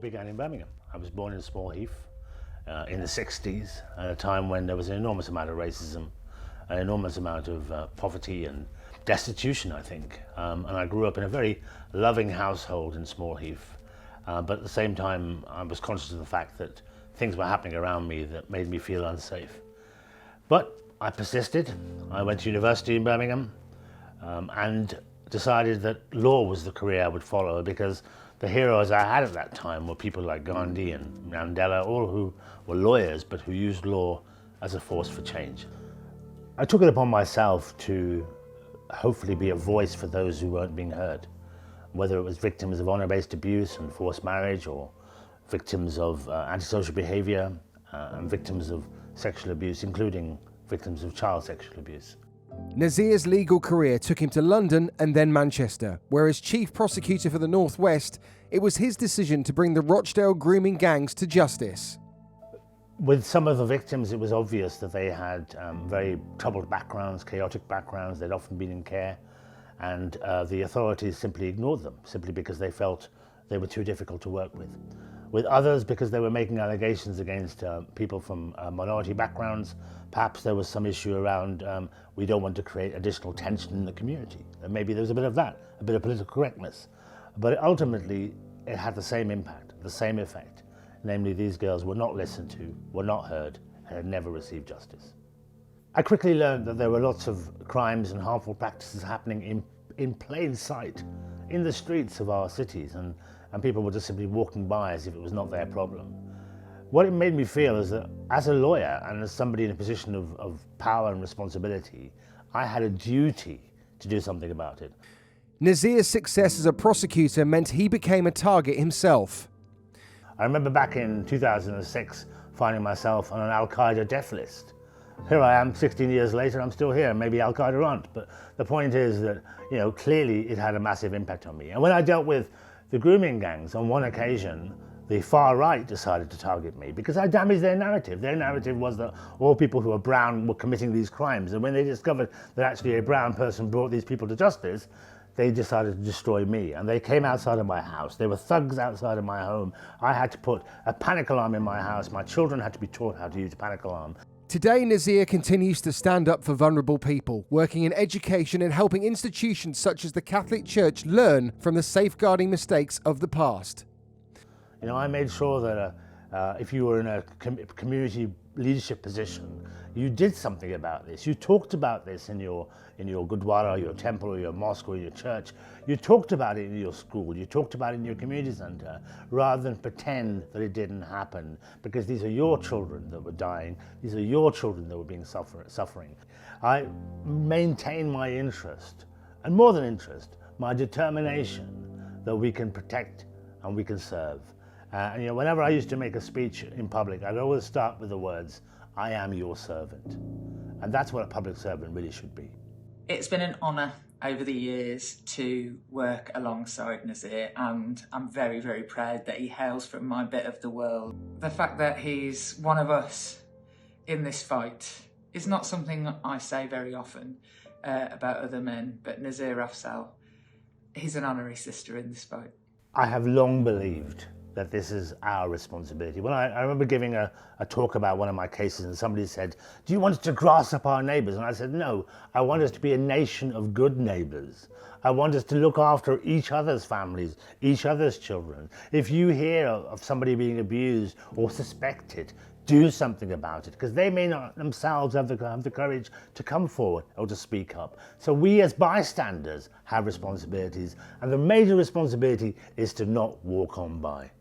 Began in Birmingham. I was born in Small Heath in the 60s, at a time when there was an enormous amount of racism, an enormous amount of poverty and destitution, I think. And I grew up in a very loving household in Small Heath, but at the same time I was conscious of the fact that things were happening around me that made me feel unsafe. But I persisted. I went to university in Birmingham and decided that law was the career I would follow, because the heroes I had at that time were people like Gandhi and Mandela, all who were lawyers but who used law as a force for change. I took it upon myself to hopefully be a voice for those who weren't being heard, whether it was victims of honour-based abuse and forced marriage, or victims of antisocial behaviour and victims of sexual abuse, including victims of child sexual abuse. Nazir's legal career took him to London and then Manchester, where as Chief Prosecutor for the North West, it was his decision to bring the Rochdale grooming gangs to justice. With some of the victims, it was obvious that they had very troubled backgrounds, chaotic backgrounds. They'd often been in care, and the authorities simply ignored them, simply because they felt they were too difficult to work with. With others, because they were making allegations against people from minority backgrounds, perhaps there was some issue around we don't want to create additional tension in the community. And maybe there was a bit of that, a bit of political correctness. But ultimately, it had the same impact, the same effect. Namely, these girls were not listened to, were not heard, and had never received justice. I quickly learned that there were lots of crimes and harmful practices happening in plain sight, in the streets of our cities, and people were just simply walking by as if it was not their problem. What it made me feel is that as a lawyer and as somebody in a position of power and responsibility, I had a duty to do something about it. Nazir's success as a prosecutor meant he became a target himself. I remember back in 2006 finding myself on an Al-Qaeda death list. Here I am, 16 years later, I'm still here. Maybe Al-Qaeda aren't, but the point is that, clearly it had a massive impact on me. And when I dealt with the grooming gangs, on one occasion, the far right decided to target me because I damaged their narrative. Their narrative was that all people who were brown were committing these crimes, and when they discovered that actually a brown person brought these people to justice, they decided to destroy me. And they came outside of my house. There were thugs outside of my home. I had to put a panic alarm in my house. My children had to be taught how to use a panic alarm. Today, Nazir continues to stand up for vulnerable people, working in education and helping institutions such as the Catholic Church learn from the safeguarding mistakes of the past. I made sure that if you were in a community leadership position, you did something about this. You talked about this in your gurdwara, or your temple, or your mosque, or your church. You talked about it in your school. You talked about it in your community centre, rather than pretend that it didn't happen, because these are your children that were dying. These are your children that were being suffering. I maintain my interest, and more than interest, my determination that we can protect and we can serve. And whenever I used to make a speech in public, I'd always start with the words, "I am your servant." And that's what a public servant really should be. It's been an honour over the years to work alongside Nazir, and I'm very, very proud that he hails from my bit of the world. The fact that he's one of us in this fight is not something I say very often about other men, but Nazir Afzal, he's an honorary sister in this fight. I have long believed that this is our responsibility. When I remember giving a talk about one of my cases, and somebody said, "Do you want us to grass up our neighbours?" And I said, "No, I want us to be a nation of good neighbours. I want us to look after each other's families, each other's children. If you hear of somebody being abused or suspected, do something about it, because they may not themselves have the courage to come forward or to speak up." So we as bystanders have responsibilities, and the major responsibility is to not walk on by.